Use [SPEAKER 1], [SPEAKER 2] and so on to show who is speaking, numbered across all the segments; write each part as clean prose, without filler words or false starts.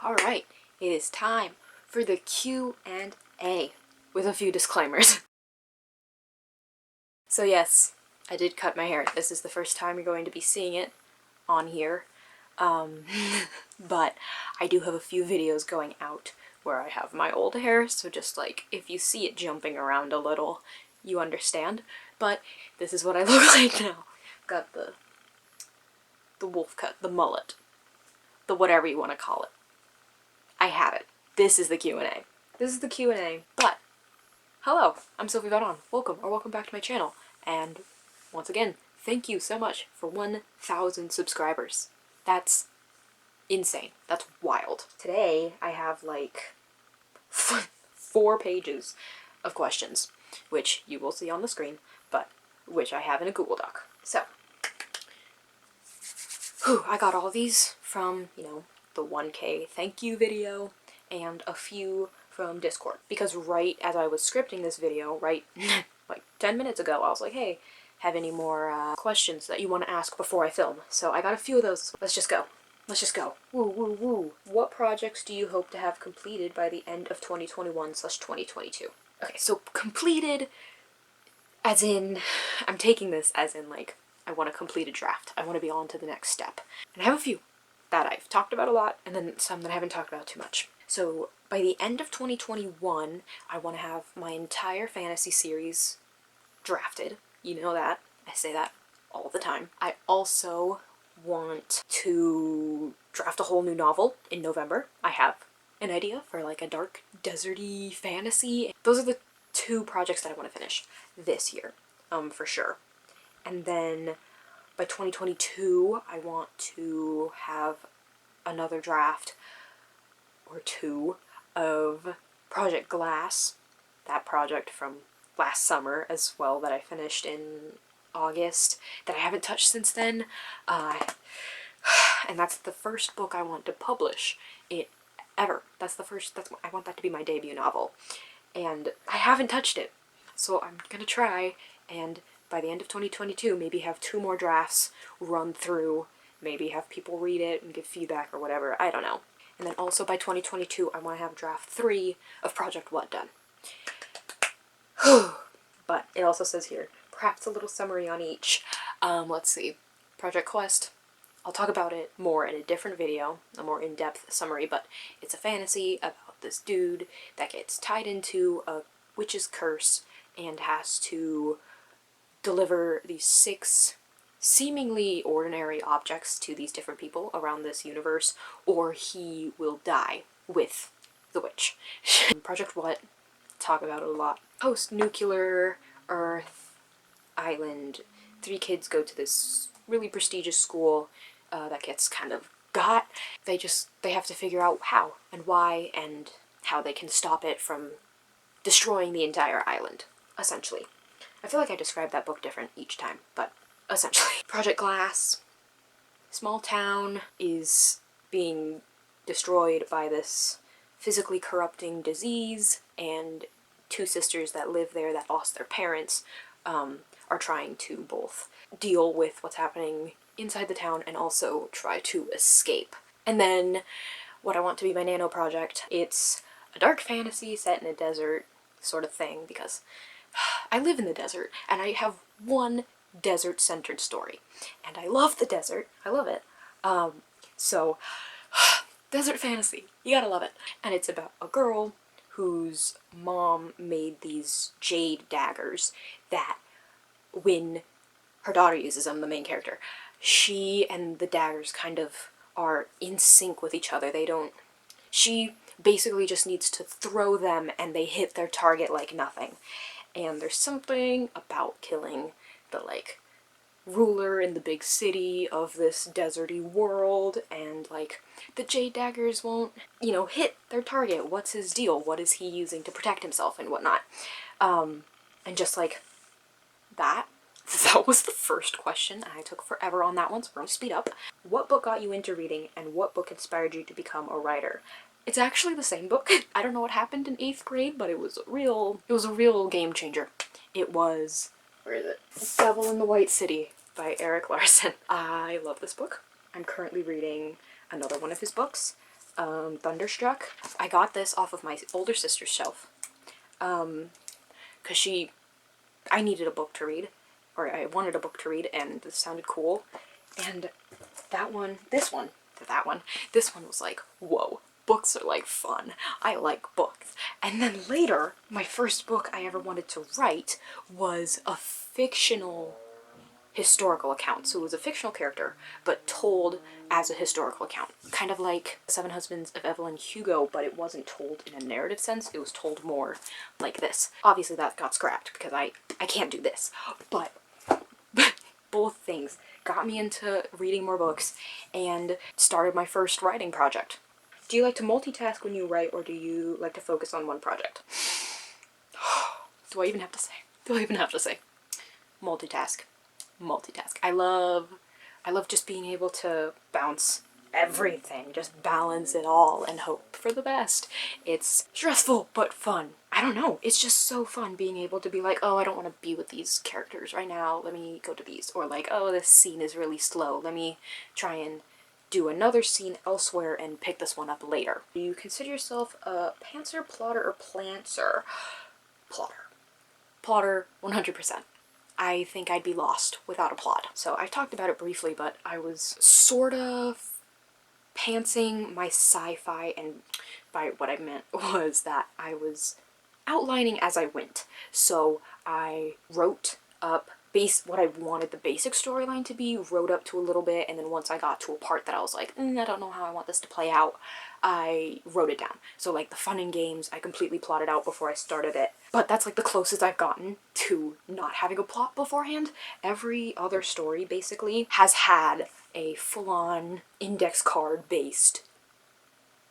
[SPEAKER 1] Alright, it is time for the Q&A with a few disclaimers. So yes, I did cut my hair. This is the first time you're going to be seeing it on here. But I do have a few videos going out where I have my old hair, so just like if you see it jumping around a little, you understand. But this is what I look like now. Got the wolf cut, the mullet, the whatever you want to call it. I have it. This is the Q&A. This is the Q&A, but hello, I'm Sophie. Welcome back to my channel. And once again, thank you so much for 1,000 subscribers. That's insane. That's wild. Today I have like 4 pages of questions, which you will see on the screen, but which I have in a Google Doc. So, I got all these from, the 1K thank you video and a few from Discord. Because right as I was scripting this video, right like 10 minutes ago, I was like, hey, have any more questions that you want to ask before I film? So I got a few of those. Let's just go. Let's just go. Woo, woo, woo. What projects do you hope to have completed by the end of 2021/2022? Okay, so completed as in, I'm taking this as in like, I want to complete a draft. I want to be on to the next step. And I have a few that I've talked about a lot, and then some that I haven't talked about too much. So by the end of 2021, I want to have my entire fantasy series drafted. You know that. I say that all the time. I also want to draft a whole new novel in November. I have an idea for like a dark, deserty fantasy. Those are the 2 projects that I want to finish this year, for sure. And then by 2022, I want to have another draft or 2 of Project Glass, that project from last summer as well that I finished in August, that I haven't touched since then. And that's the first book I want to publish ever. I want that to be my debut novel. And I haven't touched it. So I'm gonna try, and by the end of 2022, maybe have 2 more drafts run through, maybe have people read it and give feedback or whatever, I don't know. And then also by 2022, I want to have draft 3 of Project What done. But it also says here, perhaps a little summary on each. Let's see, Project Quest, I'll talk about it more in a different video, a more in-depth summary, but it's a fantasy about this dude that gets tied into a witch's curse and has to deliver these 6 seemingly ordinary objects to these different people around this universe, or he will die with the witch. Project What, talk about it a lot. Post-nuclear Earth island. 3 kids go to this really prestigious school that gets kind of got. They have to figure out how and why and how they can stop it from destroying the entire island, essentially. I feel like I described that book different each time, but essentially. Project Glass. Small town is being destroyed by this physically corrupting disease, and 2 sisters that live there that lost their parents are trying to both deal with what's happening inside the town and also try to escape. And then what I want to be my nano project, it's a dark fantasy set in a desert sort of thing, because I live in the desert and I have one desert-centered story, and I love the desert. I love it. So desert fantasy, you gotta love it. And it's about a girl whose mom made these jade daggers that, when her daughter uses them, the main character, she and the daggers kind of are in sync with each other. She basically just needs to throw them and they hit their target like nothing. And there's something about killing the, like, ruler in the big city of this deserty world, and, like, the jade daggers won't, hit their target. What's his deal? What is he using to protect himself and whatnot? And just, like, that was the first question, and I took forever on that one, so we're gonna speed up. What book got you into reading, and what book inspired you to become a writer? It's actually the same book. I don't know what happened in 8th grade, but it was a real game changer. It was, where is it? Devil in the White City by Eric Larson. I love this book. I'm currently reading another one of his books. Thunderstruck. I got this off of my older sister's shelf. Because I needed a book to read, or I wanted a book to read, and this sounded cool. And this one was like, whoa, books are like fun. I like books. And then later, my first book I ever wanted to write was a fictional historical account. So it was a fictional character, but told as a historical account. Kind of like Seven Husbands of Evelyn Hugo, but it wasn't told in a narrative sense. It was told more like this. Obviously that got scrapped because I can't do this. But both things got me into reading more books and started my first writing project. Do you like to multitask when you write, or do you like to focus on one project? Do I even have to say? Multitask. I love just being able to bounce everything, just balance it all and hope for the best. It's stressful but fun. I don't know, it's just so fun being able to be like, oh, I don't want to be with these characters right now, let me go to these. Or like, oh, this scene is really slow, let me try and do another scene elsewhere and pick this one up later. Do you consider yourself a pantser, plotter, or plantser? Plotter, 100%. I think I'd be lost without a plot. So I talked about it briefly, but I was sort of pantsing my sci-fi, and by what I meant was that I was outlining as I went. So I wrote up what I wanted the basic storyline to be, wrote up to a little bit, and then once I got to a part that I was like, I don't know how I want this to play out, I wrote it down. So like the fun and games, I completely plotted out before I started it. But that's like the closest I've gotten to not having a plot beforehand. Every other story basically has had a full-on index card based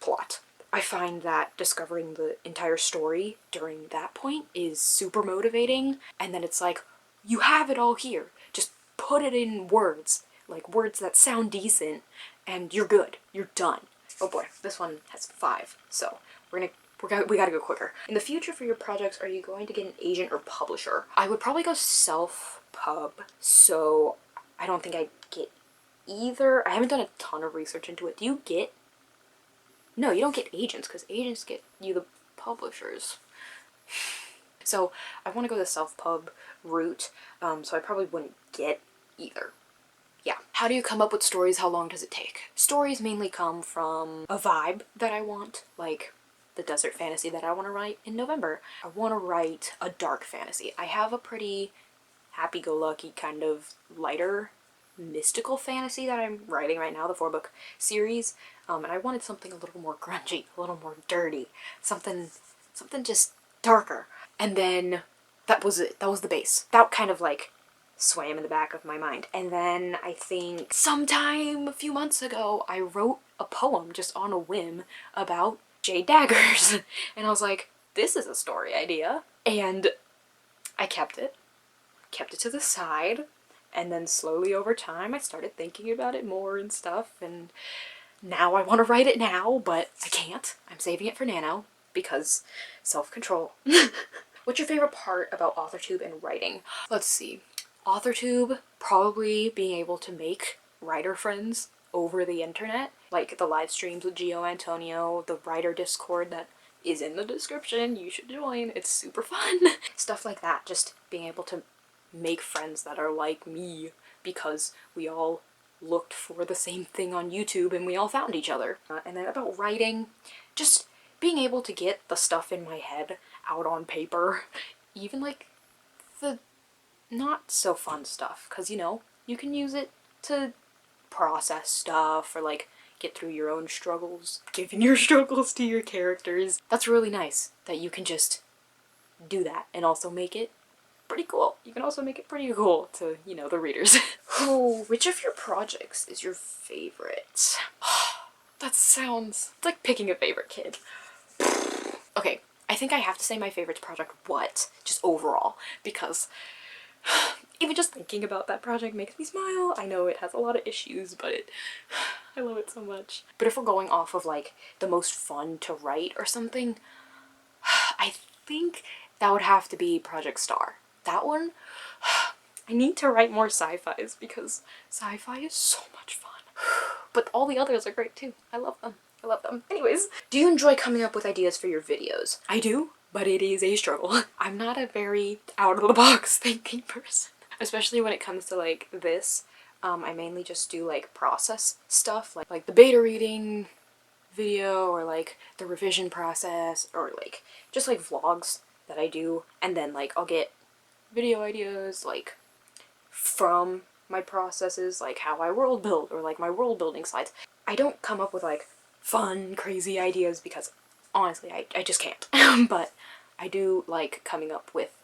[SPEAKER 1] plot. I find that discovering the entire story during that point is super motivating, and then it's like, you have it all here. Just put it in words, like words that sound decent, and you're good. You're done. Oh boy, this one has 5, so we gotta go quicker. In the future for your projects, are you going to get an agent or publisher? I would probably go self-pub, so I don't think I'd get either. I haven't done a ton of research into it. Do you get? No, you don't get agents, because agents get you the publishers. So I want to go the self-pub route, so I probably wouldn't get either. Yeah. How do you come up with stories? How long does it take? Stories mainly come from a vibe that I want, like the desert fantasy that I want to write in November. I want to write a dark fantasy. I have a pretty happy-go-lucky kind of lighter mystical fantasy that I'm writing right now, the 4-book series, and I wanted something a little more grungy, a little more dirty, something just darker. And then that was it. That was the base. That kind of like swam in the back of my mind. And then I think sometime a few months ago, I wrote a poem just on a whim about jade daggers. And I was like, this is a story idea. And I kept it to the side. And then slowly over time, I started thinking about it more and stuff. And now I want to write it now, but I can't. I'm saving it for Nano because self-control. What's your favorite part about authortube and writing? Let's see. Authortube, probably being able to make writer friends over the internet, like the live streams with Gio Antonio, the writer Discord that is in the description, you should join, it's super fun. Stuff like that, just being able to make friends that are like me, because we all looked for the same thing on YouTube and we all found each other. And then about writing, just being able to get the stuff in my head out on paper, even like the not so fun stuff, because you know, you can use it to process stuff or like get through your own struggles, giving your struggles to your characters. That's really nice that you can just do that and also make it pretty cool. You can also make it pretty cool to, you know, the readers. Oh, which of your projects is your favorite? That sounds like picking a favorite kid. Okay, I think I have to say my favorite project, what? Just overall, because even just thinking about that project makes me smile. I know it has a lot of issues, but I love it so much. But if we're going off of like the most fun to write or something, I think that would have to be Project Star. That one, I need to write more sci-fis because sci-fi is so much fun. But all the others are great too. I love them. I love them. Anyways, do you enjoy coming up with ideas for your videos? I do, but it is a struggle. I'm not a very out-of-the-box thinking person, especially when it comes to like this. I mainly just do like process stuff, like the beta reading video, or like the revision process, or like just like vlogs that I do, and then like I'll get video ideas like from my processes, like how I world build, or like my world building slides. I don't come up with like fun, crazy ideas because honestly I just can't. But I do like coming up with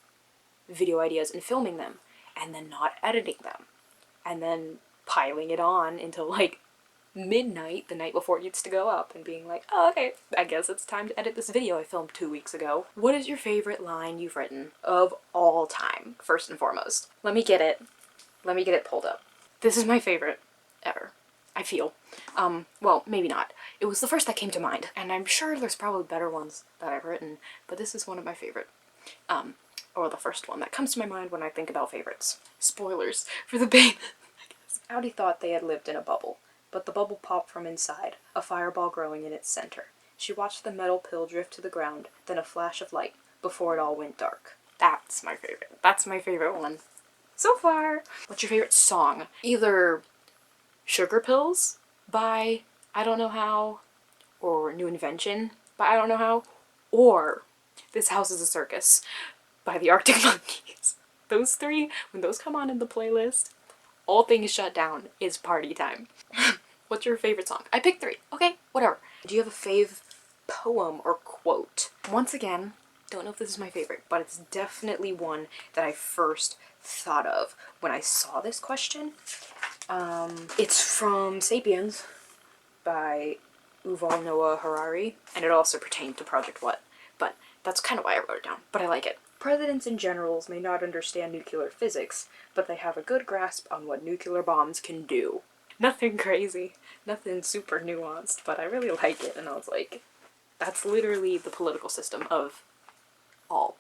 [SPEAKER 1] video ideas and filming them, and then not editing them, and then piling it on until like midnight the night before it needs to go up, and being like, oh, okay, I guess it's time to edit this video I filmed 2 weeks ago. What is your favorite line you've written of all time, first and foremost? Let me get it pulled up. This is my favorite ever, I feel. Well, maybe not. It was the first that came to mind, and I'm sure there's probably better ones that I've written, but this is one of my favorite. Or the first one that comes to my mind when I think about favorites. Spoilers for the bane. Audi thought they had lived in a bubble, but the bubble popped from inside, a fireball growing in its center. She watched the metal pill drift to the ground, then a flash of light, before it all went dark. That's my favorite. That's my favorite one so far. What's your favorite song? Either Sugar Pills by I Don't Know How, or New Invention by I Don't Know How, or This House is a Circus by the Arctic Monkeys. Those three, when those come on in the playlist, all things shut down is party time. What's your favorite song? I picked 3. Okay, whatever. Do you have a fave poem or quote? Once again, don't know if this is my favorite, but it's definitely one that I first thought of when I saw this question. It's from Sapiens by Yuval Noah Harari, and it also pertained to Project What, but that's kind of why I wrote it down, but I like it. Presidents and generals may not understand nuclear physics, but they have a good grasp on what nuclear bombs can do. Nothing crazy, nothing super nuanced, but I really like it, and I was like, that's literally the political system of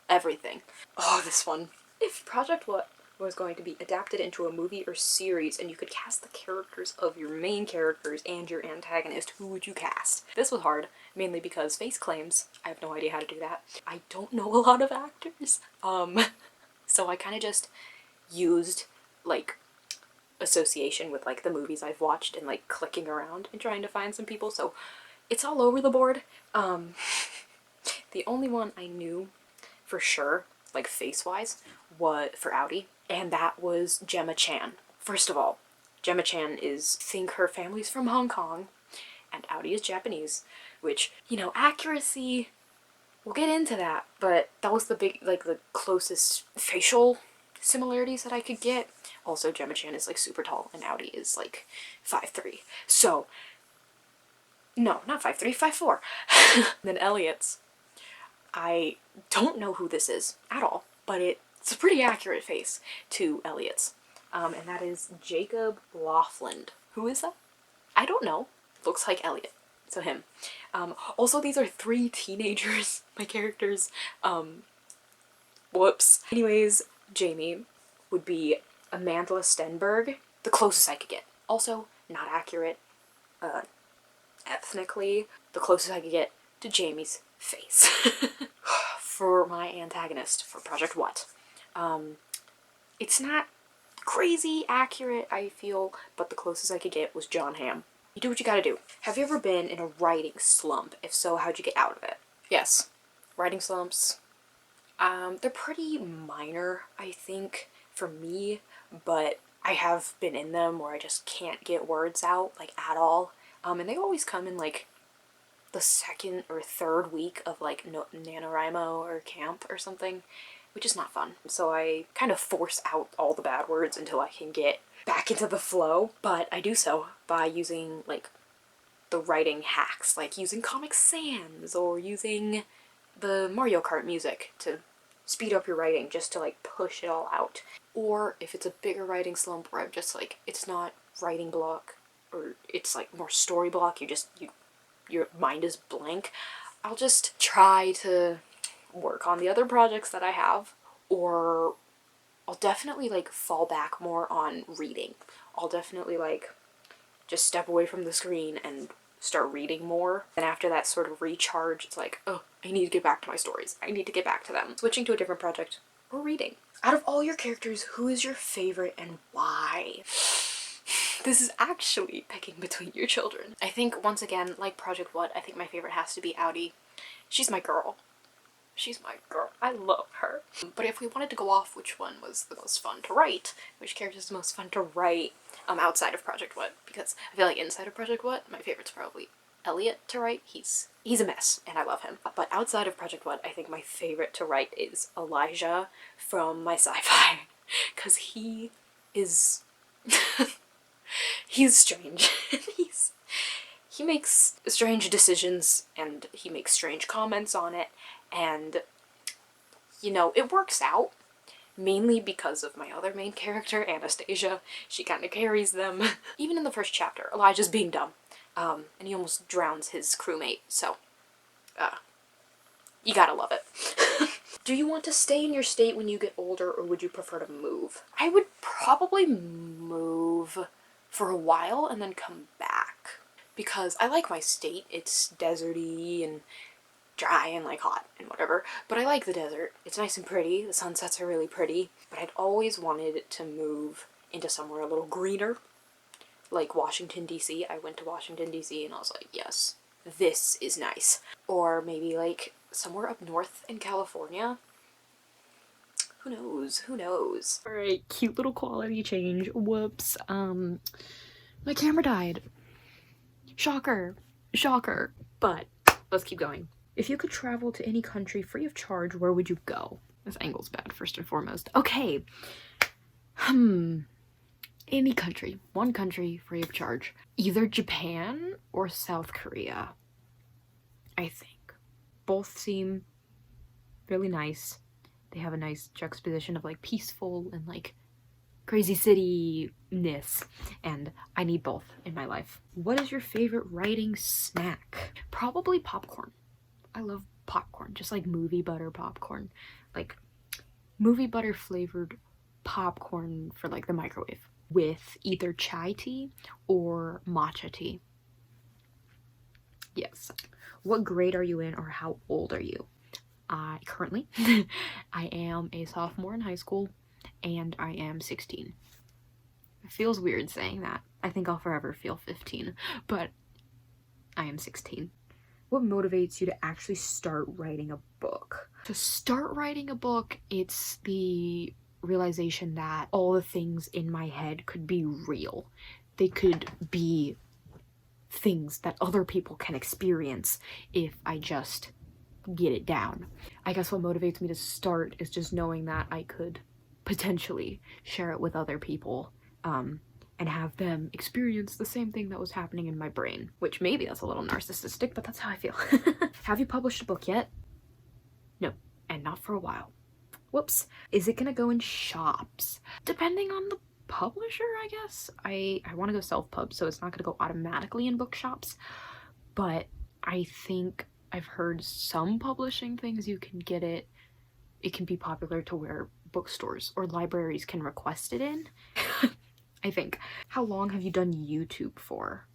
[SPEAKER 1] everything. Oh, this one. If Project What was going to be adapted into a movie or series, and you could cast the characters of your main characters and your antagonist, who would you cast? This was hard, mainly because face claims. I have no idea how to do that. I don't know a lot of actors. So I kind of just used, like, association with, like, the movies I've watched and, like, clicking around and trying to find some people, so it's all over the board. The only one I knew for sure, like, face-wise, was for Audi, and that was Gemma Chan. First of all, Gemma Chan is, I think her family's from Hong Kong, and Audi is Japanese, which, you know, accuracy, we'll get into that, but that was the big, like, the closest facial similarities that I could get. Also, Gemma Chan is, like, super tall, and Audi is, like, 5'3". So, no, not 5'3", 5'4". Then Elliot's, I don't know who this is at all, but it's a pretty accurate face to Elliot's. And that is Jacob Laughlin. Who is that? I don't know. Looks like Elliot. So him. Also, these are 3 teenagers, my characters. Whoops. Anyways, Jamie would be Amanda Stenberg. The closest I could get. Also, not accurate ethnically. The closest I could get to Jamie's face. For my antagonist for Project What. It's not crazy accurate, I feel, but the closest I could get was John Hamm. You do what you gotta do. Have you ever been in a writing slump? If so, how'd you get out of it? Yes. Writing slumps. They're pretty minor, I think, for me, but I have been in them where I just can't get words out, like, at all. And they always come in, like, the 2nd or 3rd week of, like, NaNoWriMo or camp or something, which is not fun. So I kind of force out all the bad words until I can get back into the flow, but I do so by using, like, the writing hacks, like using Comic Sans or using the Mario Kart music to speed up your writing just to, like, push it all out. Or if it's a bigger writing slump where I'm just, like, it's not writing block, or it's, like, more story block, your mind is blank, I'll just try to work on the other projects that I have, or I'll definitely, like, fall back more on reading. I'll definitely, like, just step away from the screen and start reading more. And after that sort of recharge, it's like, oh, I need to get back to my stories. I need to get back to them. Switching to a different project or reading. Out of all your characters, who is your favorite and why? This is actually picking between your children. I think, once again, like Project What, I think my favorite has to be Audi. She's my girl. She's my girl. I love her. But if we wanted to go off which one was the most fun to write, which character is the most fun to write outside of Project What, because I feel like inside of Project What, my favorite's probably Elliot to write. He's a mess, and I love him. But outside of Project What, I think my favorite to write is Elijah from my sci-fi, because he is... he's strange. He makes strange decisions, and he makes strange comments on it, and, you know, it works out, mainly because of my other main character, Anastasia. She kind of carries them. Even in the first chapter, Elijah's being dumb, and he almost drowns his crewmate, so, you gotta love it. Do you want to stay in your state when you get older, or would you prefer to move? I would probably move for a while and then come back, because I like my state. It's deserty and dry and like hot and whatever, but I like the desert. It's nice and pretty. The sunsets are really pretty, but I'd always wanted to move into somewhere a little greener, like Washington, D.C. I went to Washington, D.C. and I was like, yes, this is nice. Or maybe like somewhere up north in California. Who knows? Who knows? Alright, cute little quality change. Whoops. My camera died. Shocker. Shocker. But let's keep going. If you could travel to any country free of charge, where would you go? This angle's bad, first and foremost. Okay. Any country. One country free of charge. Either Japan or South Korea, I think. Both seem really nice. They have a nice juxtaposition of like peaceful and like crazy city-ness, and I need both in my life. What is your favorite writing snack? Probably popcorn. I love popcorn, just like movie butter popcorn. Like movie butter flavored popcorn for like the microwave with either chai tea or matcha tea. Yes. What grade are you in, or how old are you? Currently, I am a sophomore in high school, and I am 16. It feels weird saying that. I think I'll forever feel 15, but I am 16. What motivates you to actually start writing a book? To start writing a book, it's the realization that all the things in my head could be real. They could be things that other people can experience if I just get it down. I guess what motivates me to start is just knowing that I could potentially share it with other people, and have them experience the same thing that was happening in my brain, which maybe that's a little narcissistic, but that's how I feel. Have you published a book yet? No, and not for a while. Whoops. Is it gonna go in shops? Depending on the publisher, I guess. I want to go self-pub, so it's not gonna go automatically in bookshops, but I think I've heard some publishing things you can get it can be popular to where bookstores or libraries can request it in. I think. How long have you done YouTube for?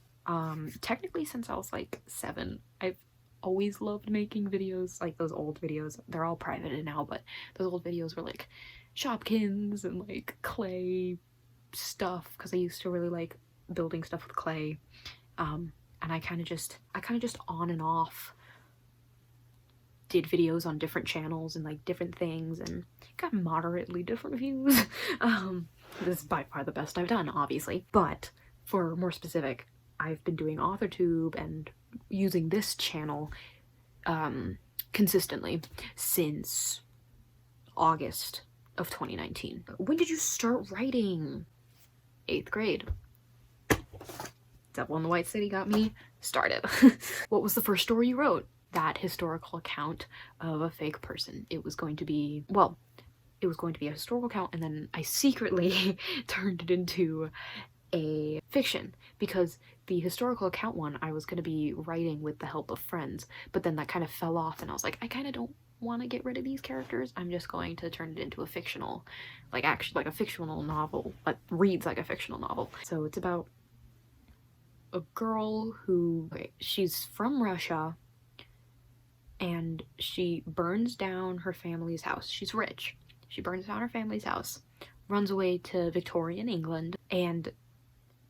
[SPEAKER 1] Technically since I was like 7. I've always loved making videos, like those old videos. They're all private now, but those old videos were like Shopkins and like clay stuff, because I used to really like building stuff with clay. And I kind of just on and off did videos on different channels and like different things, and got moderately different views. This is by far the best I've done, obviously, but for more specific, I've been doing authortube and using this channel consistently since August of 2019. When did you start writing? 8th grade. Devil in the White City got me started. What was the first story you wrote? That historical account of a fake person. It was going to be, well, it was going to be a historical account, and then I secretly turned it into a fiction, because the historical account one I was going to be writing with the help of friends, but then that kind of fell off, and I was like, I kind of don't want to get rid of these characters. I'm just going to turn it into a fictional, like actually like a fictional novel, but reads like a fictional novel. So it's about a girl who, okay, she's from Russia, and she burns down her family's house. She's rich. She burns down her family's house, runs away to Victorian England, and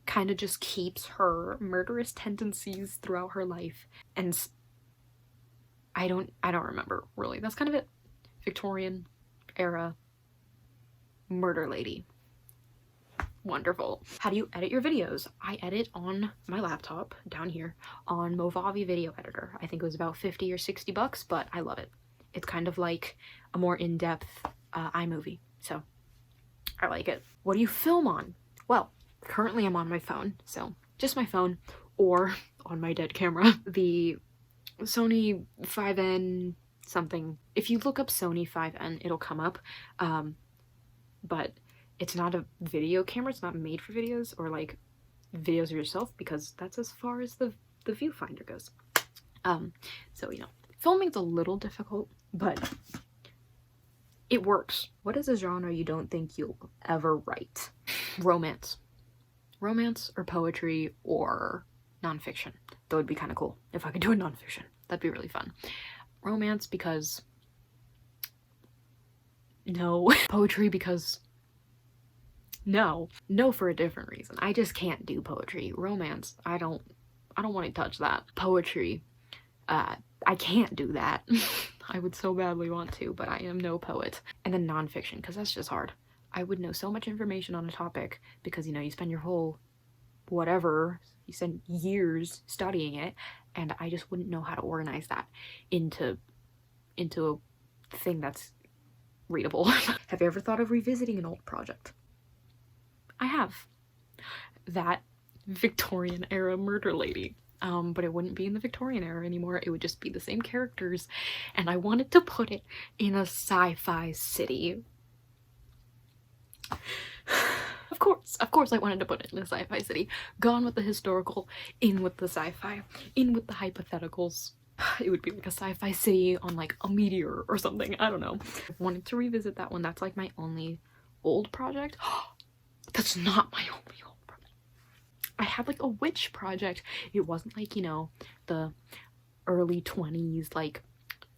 [SPEAKER 1] kind of just keeps her murderous tendencies throughout her life. And I don't remember, really. That's kind of it. Victorian era murder lady. Wonderful. How do you edit your videos? I edit on my laptop down here on Movavi Video Editor. I think it was about 50 or 60 bucks, but I love it. It's kind of like a more in-depth iMovie, so I like it. What do you film on? Well, currently I'm on my phone, so just my phone, or on my dead camera. The Sony 5N something. If you look up Sony 5N, it'll come up, but it's not a video camera. It's not made for videos or like videos of yourself, because that's as far as the viewfinder goes. So, you know, filming's a little difficult, but it works. What is a genre you don't think you'll ever write? Romance. Romance or poetry or nonfiction. That would be kind of cool if I could do a nonfiction. That'd be really fun. Romance because no. Poetry because no for a different reason. I just can't do poetry. Romance, I don't want to touch that. Poetry, I can't do that. I would so badly want to, but I am no poet. And then nonfiction, because that's just hard. I would know so much information on a topic because, you know, you spend your whole whatever, you spend years studying it, and I just wouldn't know how to organize that into a thing that's readable. Have you ever thought of revisiting an old project? I have. That Victorian era murder lady. But it wouldn't be in the Victorian era anymore. It would just be the same characters, and I wanted to put it in a sci-fi city. Of course I wanted to put it in a sci-fi city. Gone with the historical, in with the sci-fi, in with the hypotheticals. It would be like a sci-fi city on like a meteor or something. I don't know. I wanted to revisit that one. That's like my only old project. That's not my only old project. I had like a witch project. It wasn't like, you know, the early 20s like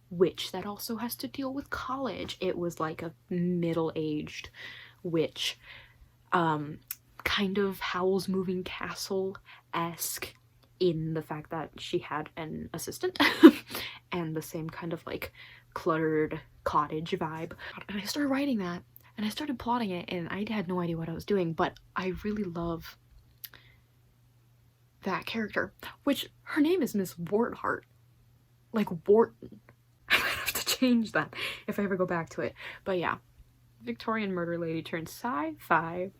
[SPEAKER 1] witch that also has to deal with college. It was like a middle-aged witch, kind of Howl's Moving Castle-esque in the fact that she had an assistant and the same kind of like cluttered cottage vibe. And I started writing that and I started plotting it, and I had no idea what I was doing, but I really love that character, which her name is Miss Wartheart, like Wharton. I might have to change that if I ever go back to it. But yeah, Victorian murder lady turned sci-fi,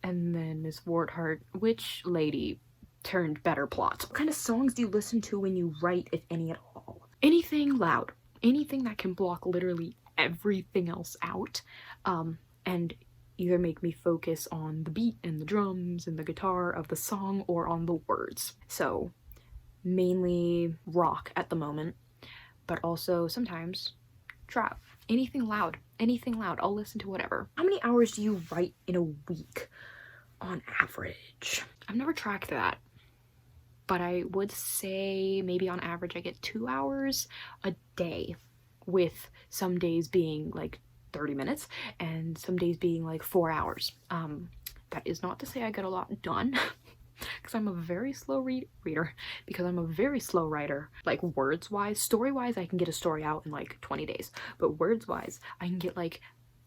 [SPEAKER 1] and then Miss Wartheart, witch lady turned better plot. What kind of songs do you listen to when you write, if any at all? Anything loud, anything that can block literally everything else out, and either make me focus on the beat and the drums and the guitar of the song or on the words. So mainly rock at the moment, but also sometimes trap. Anything loud, I'll listen to whatever. How many hours do you write in a week on average? I've never tracked that, but I would say maybe on average I get 2 hours a day, with some days being like 30 minutes and some days being like 4 hours. That is not to say I get a lot done because I'm a very slow reader, because I'm a very slow writer. Like words wise, story wise, I can get a story out in like 20 days, but words wise, I can get like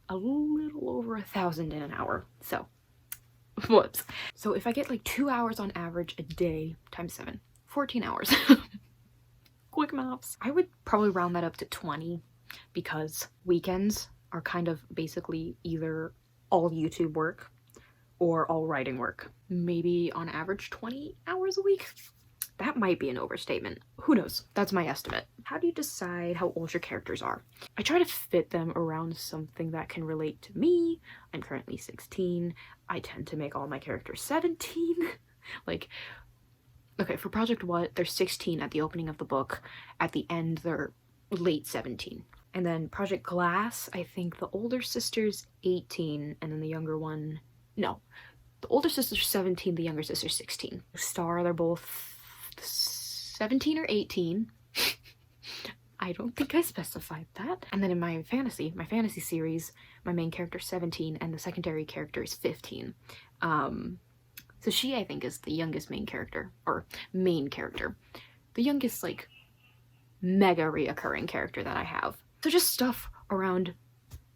[SPEAKER 1] a little over 1,000 in an hour. So whoops. So if I get like 2 hours on average a day times 7, 14 hours. Quick maths. I would probably round that up to 20, because weekends are kind of basically either all YouTube work or all writing work. Maybe on average 20 hours a week. That might be an overstatement. Who knows? That's my estimate. How do you decide how old your characters are? I try to fit them around something that can relate to me. I'm currently 16. I tend to make all my characters 17. Like, okay, for Project What, they're 16 at the opening of the book. At the end, they're late 17. And then Project Glass, I think the older sister's 18, and then the younger one, no. The older sister's 17, the younger sister's 16. Star, they're both 17 or 18. I don't think I specified that. And then in my fantasy series, my main character's 17 and the secondary character is 15. So she, I think, is the youngest main character, or main character. The youngest, like, mega reoccurring character that I have. So just stuff around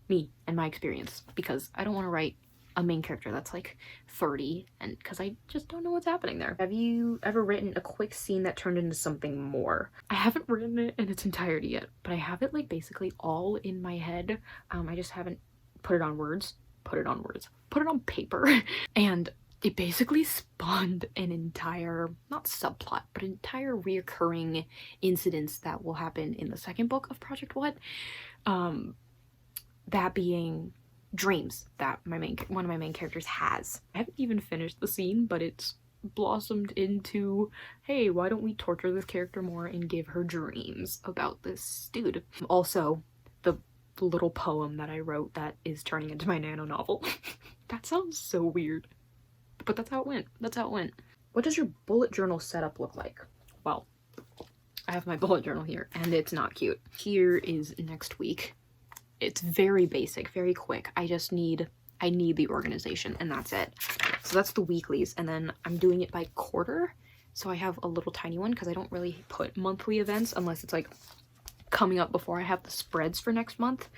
[SPEAKER 1] me and my experience, because I don't want to write a main character that's like 30, and because I just don't know what's happening there. Have you ever written a quick scene that turned into something more? I haven't written it in its entirety yet, but I have it like basically all in my head. I just haven't put it on words, put it on paper. And it basically spawned an entire, not subplot, but entire reoccurring incidents that will happen in the second book of Project What. That being dreams that one of my main characters has. I haven't even finished the scene, but it's blossomed into, hey, why don't we torture this character more and give her dreams about this dude. Also, the little poem that I wrote that is turning into my nano novel. That sounds so weird, but that's how it went. What does your bullet journal setup look like? Well, I have my bullet journal here, and it's not cute. Here is next week. It's very basic, very quick. I need the organization, and that's it. So that's the weeklies, and then I'm doing it by quarter. So I have a little tiny one because I don't really put monthly events unless it's like coming up before I have the spreads for next month.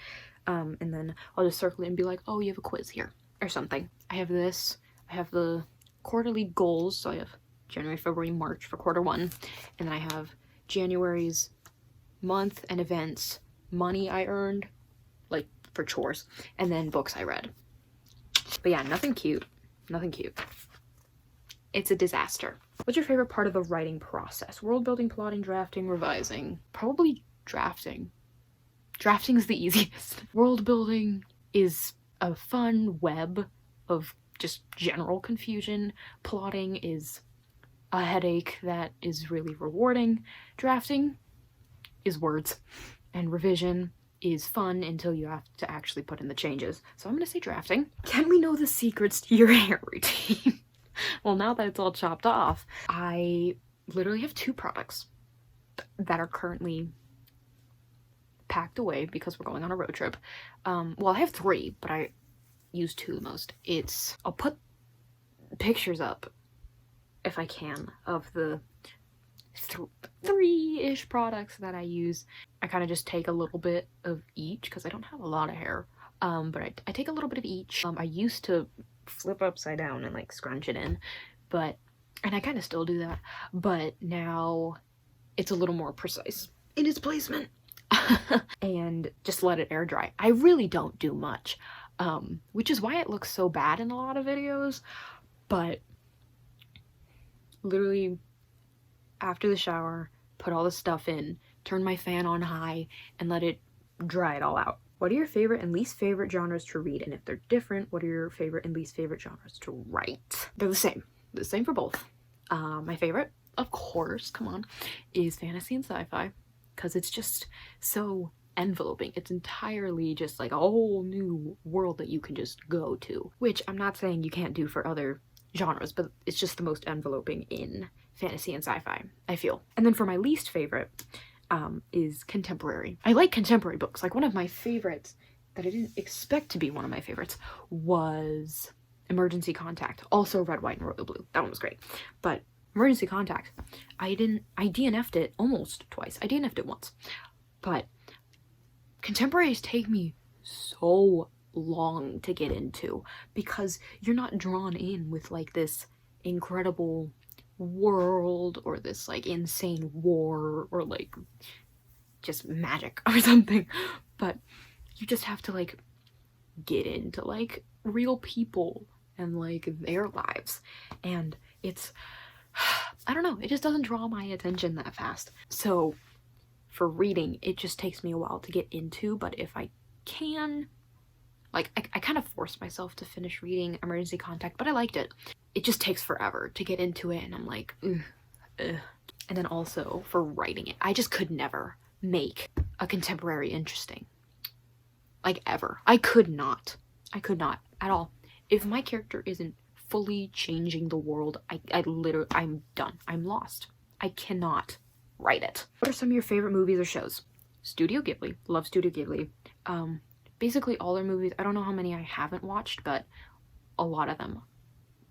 [SPEAKER 1] And then I'll just circle it and be like, oh, you have a quiz here or something. I have this. I have the quarterly goals. So I have January, February, March for quarter one. And then I have January's month and events, money I earned, like for chores, and then books I read. But yeah, nothing cute. It's a disaster. What's your favorite part of the writing process? World building, plotting, drafting, revising? Probably drafting. Drafting is the easiest. World building is a fun web of just general confusion. Plotting is a headache that is really rewarding. Drafting is words. And revision is fun until you have to actually put in the changes. So I'm gonna say drafting. Can we know the secrets to your hair routine? Well, now that it's all chopped off, I literally have 2 products that are currently packed away because we're going on a road trip. Well, I have 3, but I use 2 the most. I'll put pictures up if I can of the 3-ish products that I use. I kind of just take a little bit of each because I don't have a lot of hair, but I take a little bit of each. I used to flip upside down and like scrunch it in, and I kind of still do that, but now it's a little more precise in its placement. And just let it air dry. I really don't do much, which is why it looks so bad in a lot of videos, but literally after the shower, put all the stuff in, turn my fan on high, and let it dry it all out. What are your favorite and least favorite genres to read? And if they're different, what are your favorite and least favorite genres to write? They're the same for both. My favorite, of course, come on, is fantasy and sci-fi, because it's just so enveloping. It's entirely just like a whole new world that you can just go to, which I'm not saying you can't do for other genres, but it's just the most enveloping in fantasy and sci-fi, I feel. And then for my least favorite is contemporary. I like contemporary books. Like one of my favorites that I didn't expect to be one of my favorites was Emergency Contact. Also Red, White, and Royal Blue. That one was great. But Emergency Contact, I DNF'd it almost twice. I DNF'd it once. But contemporaries take me so long to get into because you're not drawn in with like this incredible world or this like insane war or like just magic or something, but you just have to like get into like real people and like their lives, and it's I don't know, it just doesn't draw my attention that fast. So for reading, it just takes me a while to get into, but if I can, like, I kind of forced myself to finish reading Emergency Contact, but I liked it. It just takes forever to get into it, and I'm like, ugh. And then also for writing it, I just could never make a contemporary interesting. Like, ever. I could not at all. If my character isn't fully changing the world. I'm done. I'm lost. I cannot write it. What are some of your favorite movies or shows? Studio Ghibli. Love Studio Ghibli. Basically all their movies. I don't know how many I haven't watched, but a lot of them.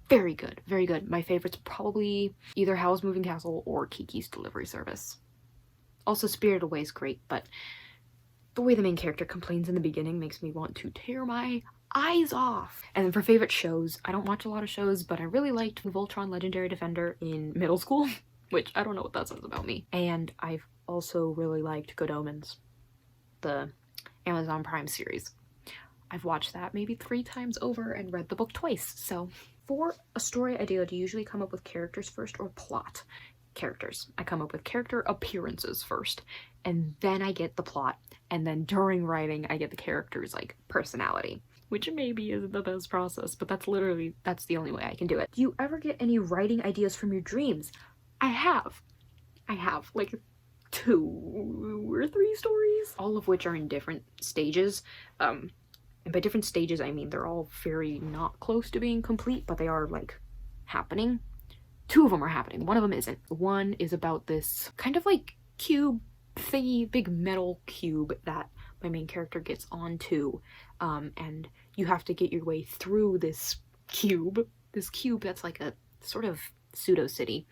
[SPEAKER 1] Very good. Very good. My favorite's probably either Howl's Moving Castle or Kiki's Delivery Service. Also, Spirited Away is great, but the way the main character complains in the beginning makes me want to tear my eyes off. And then for favorite shows, I don't watch a lot of shows, but I really liked Voltron Legendary Defender in middle school, which I don't know what that says about me. And I've also really liked Good Omens, the Amazon Prime series. I've watched that maybe 3 times over and read the book twice. So for a story idea, do you usually come up with characters first or plot? Characters. I come up with character appearances first, and then I get the plot, and then during writing I get the character's like personality, which maybe isn't the best process, but that's the only way I can do it. Do you ever get any writing ideas from your dreams? I have like 2 or 3 stories, all of which are in different stages. And by different stages I mean they're all very not close to being complete, but they are like happening. 2 of them are happening, 1 of them isn't. One is about this kind of like cube thingy, big metal cube that my main character gets onto, and you have to get your way through this cube that's like a sort of pseudo city,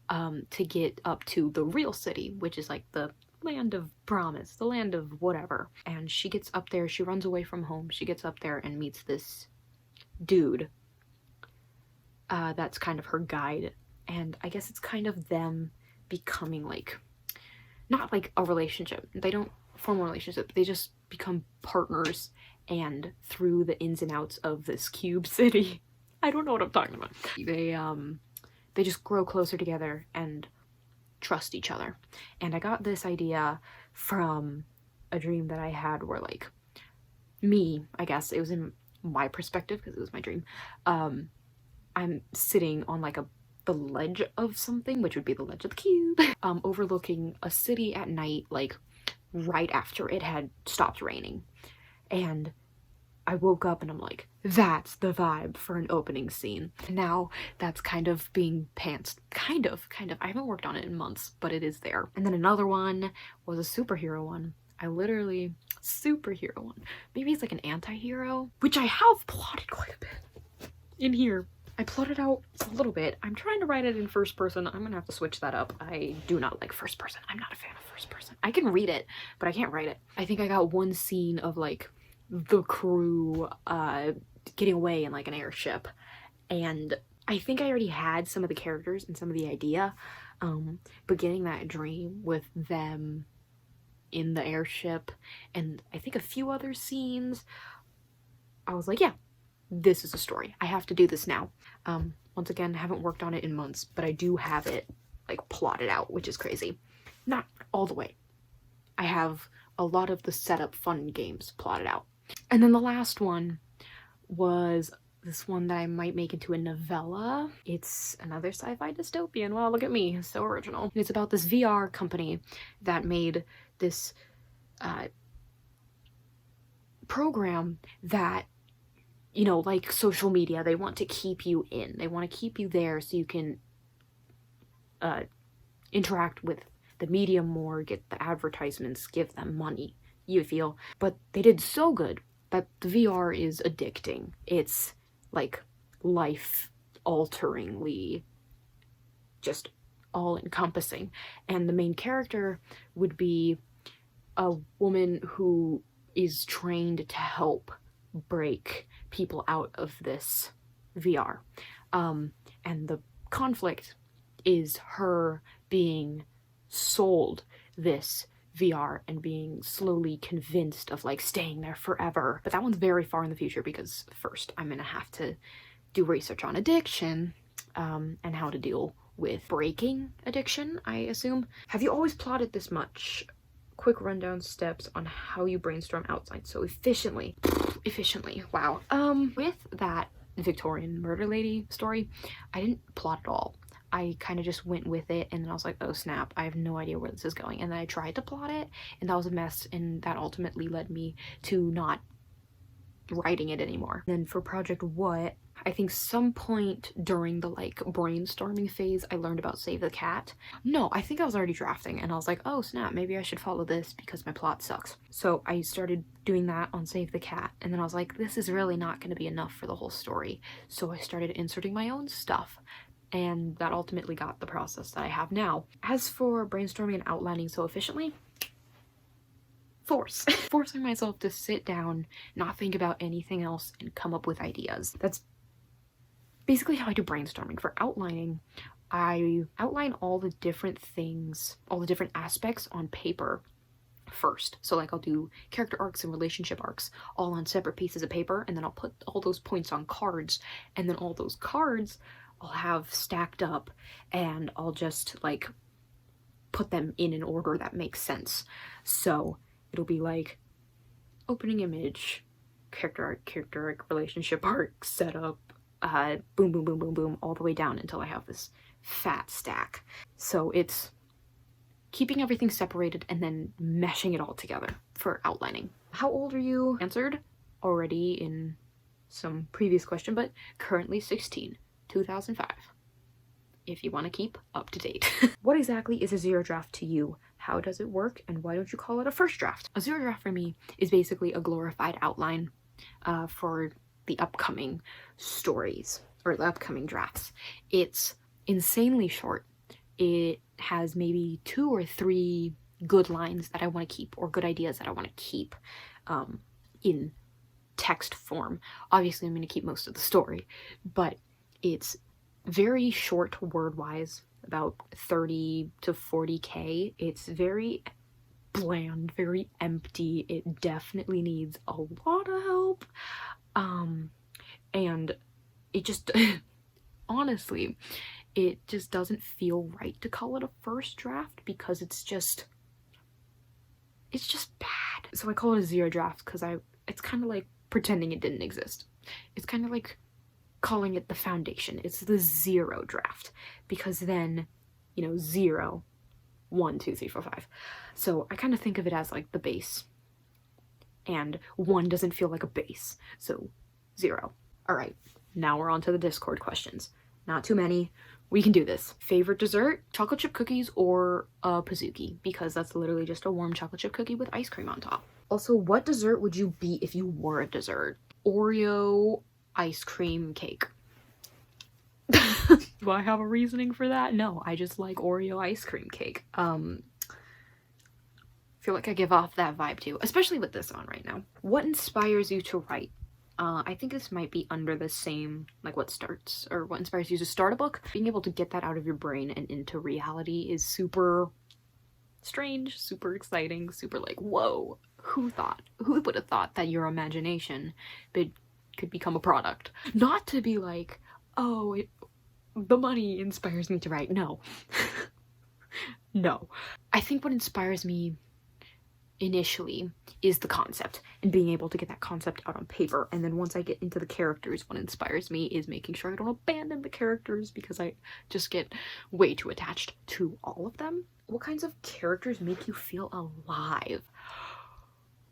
[SPEAKER 1] to get up to the real city, which is like the land of promise, the land of whatever. And she gets up there, she runs away from home, she gets up there and meets this dude that's kind of her guide, and I guess it's kind of them becoming like, not like a relationship, they don't form a relationship, they just become partners, and through the ins and outs of this cube city, I don't know what I'm talking about, they just grow closer together and trust each other. And I got this idea from a dream that I had where, like, me, I guess it was in my perspective because it was my dream, I'm sitting on like the ledge of something, which would be the ledge of the cube, overlooking a city at night, like right after it had stopped raining. And I woke up and I'm like, that's the vibe for an opening scene. Now that's kind of being pantsed, kind of, I haven't worked on it in months, but it is there. And then another one was a superhero one. Superhero one. Maybe it's like an anti-hero, which I have plotted quite a bit in here. I plotted out a little bit. I'm trying to write it in first person. I'm gonna have to switch that up. I do not like first person. I'm not a fan of first person. I can read it, but I can't write it. I think I got one scene of like the crew getting away in like an airship, and I think I already had some of the characters and some of the idea, but getting that dream with them in the airship and I think a few other scenes, I was like, yeah, this is a story. I have to do this now. Once again, haven't worked on it in months, but I do have it like plotted out, which is crazy. Not all the way. I have a lot of the setup fun games plotted out. And then the last one was this one that I might make into a novella. It's another sci-fi dystopian. Wow, look at me, so original. And it's about this VR company that made this program that, you know, like social media, they want to keep you in. They want to keep you there so you can interact with the media more, get the advertisements, give them money, you feel. But they did so good that the VR is addicting. It's like life-alteringly just all-encompassing. And the main character would be a woman who is trained to help break people out of this VR. And the conflict is her being sold this VR and being slowly convinced of like staying there forever. But that one's very far in the future because first I'm gonna have to do research on addiction, and how to deal with breaking addiction, I assume. Have you always plotted this much? Quick rundown steps on how you brainstorm outside so efficiently. Wow. With that Victorian murder lady story, I didn't plot at all. I kind of just went with it, and then I was like, oh snap, I have no idea where this is going. And then I tried to plot it, and that was a mess, and that ultimately led me to not writing it anymore. Then for project what, I think some point during the like brainstorming phase I learned about Save the Cat. No, I think I was already drafting and I was like, oh snap, maybe I should follow this because my plot sucks. So I started doing that on Save the Cat, and then I was like, this is really not going to be enough for the whole story. So I started inserting my own stuff, and that ultimately got the process that I have now. As for brainstorming and outlining so efficiently, forcing myself to sit down, not think about anything else, and come up with ideas. That's basically how I do brainstorming. For outlining, I outline all the different things, all the different aspects on paper first. So like I'll do character arcs and relationship arcs all on separate pieces of paper, and then I'll put all those points on cards, and then all those cards I'll have stacked up, and I'll just like put them in an order that makes sense. So it'll be like opening image, character arc, relationship arc, setup, boom, boom, boom, boom, boom, all the way down until I have this fat stack. So it's keeping everything separated and then meshing it all together for outlining. How old are you? Answered already in some previous question, but currently 16, 2005. If you want to keep up to date. What exactly is a zero draft to you? How does it work, and why don't you call it a first draft? A zero draft for me is basically a glorified outline for the upcoming stories or the upcoming drafts. It's insanely short. It has maybe 2 or 3 good lines that I want to keep, or good ideas that I want to keep in text form. Obviously, I'm going to keep most of the story, but it's very short word-wise, about 30 to 40K. It's very bland, very empty. It definitely needs a lot of help. And it just, honestly, it just doesn't feel right to call it a first draft because it's just bad. So I call it a zero draft because it's kind of like pretending it didn't exist. It's kind of like calling it the foundation. It's the zero draft because then, you know, 0, 1, 2, 3, 4, 5. So I kind of think of it as like the base, and 1 doesn't feel like a base, so 0. All right, now we're on to the Discord questions. Not too many. We can do this. Favorite dessert? Chocolate chip cookies or a Pizookie, because that's literally just a warm chocolate chip cookie with ice cream on top. Also, what dessert would you be if you were a dessert? Oreo ice cream cake. Do I have a reasoning for that? No, I just like Oreo ice cream cake. Feel like I give off that vibe too, especially with this on right now. What inspires you to write? I think this might be under the same, like what inspires you to start a book. Being able to get that out of your brain and into reality is super strange, super exciting, super like, whoa, who would have thought that your imagination could become a product? Not to be like, oh, the money inspires me to write. No. No. I think what inspires me initially is the concept and being able to get that concept out on paper, and then once I get into the characters, what inspires me is making sure I don't abandon the characters because I just get way too attached to all of them. What kinds of characters make you feel alive?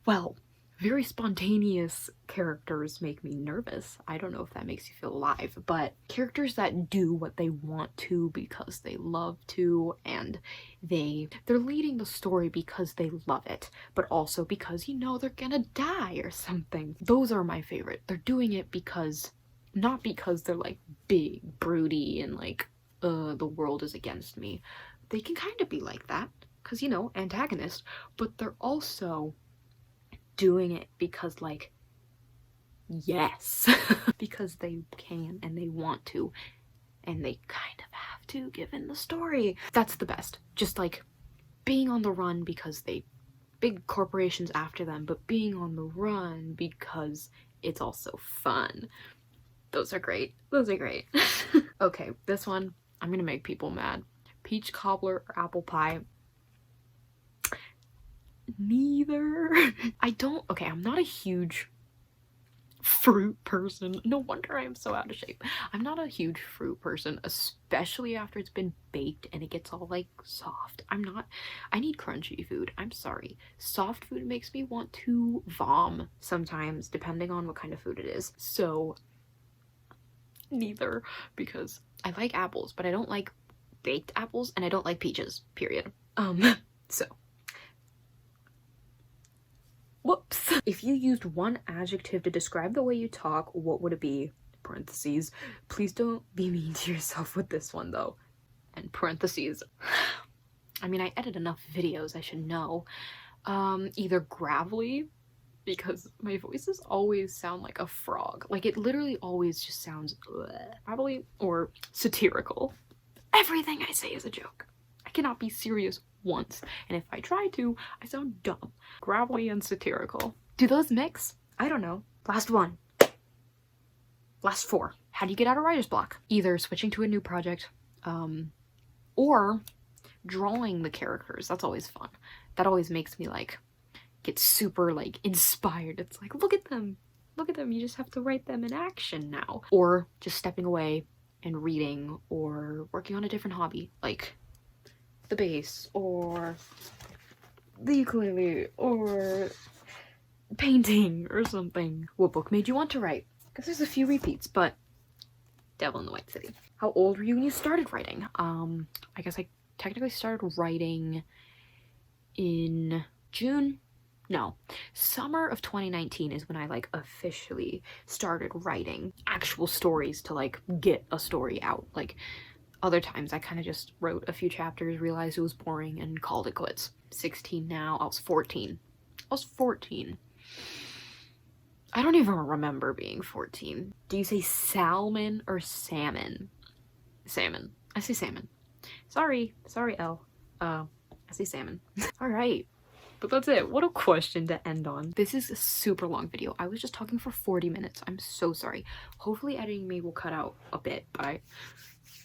[SPEAKER 1] Well, very spontaneous characters make me nervous. I don't know if that makes you feel alive, but characters that do what they want to because they love to, and they're leading the story because they love it, but also because, you know, they're gonna die or something. Those are my favorite. They're doing it because, not because they're like big, broody, and like, the world is against me. They can kind of be like that, because, you know, antagonist, but they're also doing it because, like, yes, because they can and they want to, and they kind of have to given the story. That's the best. Just like being on the run because big corporations after them, but being on the run because it's also fun. Those are great. Those are great. Okay, this one, I'm gonna make people mad. Peach cobbler or apple pie? Neither. I'm not a huge fruit person. No wonder I am so out of shape. I'm not a huge fruit person, especially after it's been baked and it gets all like soft. I need crunchy food. I'm sorry. Soft food makes me want to vom sometimes, depending on what kind of food it is. So neither, because I like apples, but I don't like baked apples, and I don't like peaches, period. So whoops. If you used one adjective to describe the way you talk, what would it be? Parentheses. Please don't be mean to yourself with this one though. And parentheses. I mean, I edit enough videos, I should know. Either gravelly, because my voices always sound like a frog. Like, it literally always just sounds gravelly, or satirical. Everything I say is a joke. I cannot be serious once, and if I try to, I sound dumb. Gravelly and satirical. Do those mix? I don't know. Last one. Last four. How do you get out of writer's block? Either switching to a new project, or drawing the characters. That's always fun. That always makes me like get super like inspired. It's like, look at them. Look at them. You just have to write them in action now. Or just stepping away and reading, or working on a different hobby, like the bass, or the ukulele, or painting, or something. What book made you want to write? Because there's a few repeats, but Devil in the White City. How old were you when you started writing? I guess I technically started writing in June? No, summer of 2019 is when I like officially started writing actual stories to like get a story out. Like, other times I kind of just wrote a few chapters, realized it was boring, and called it quits. 16 now. I was 14. I was 14. I don't even remember being 14. Do you say SALmon or salmon? Salmon. I say salmon. Sorry, L. I say salmon. All right. But that's it. What a question to end on. This is a super long video. I was just talking for 40 minutes. I'm so sorry. Hopefully editing me will cut out a bit, but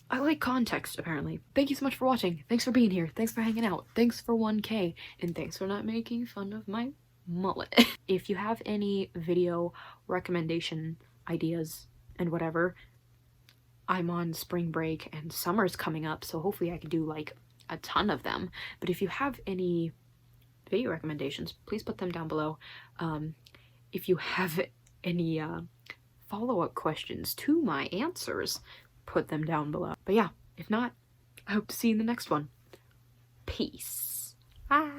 [SPEAKER 1] I like context, apparently. Thank you so much for watching. Thanks for being here. Thanks for hanging out. Thanks for 1K. And thanks for not making fun of my mullet. If you have any video recommendation ideas and whatever, I'm on spring break and summer's coming up, so hopefully I can do like a ton of them. But if you have any video recommendations, please put them down below. If you have any follow-up questions to my answers, put them down below. But yeah, if not, I hope to see you in the next one. Peace. Ah.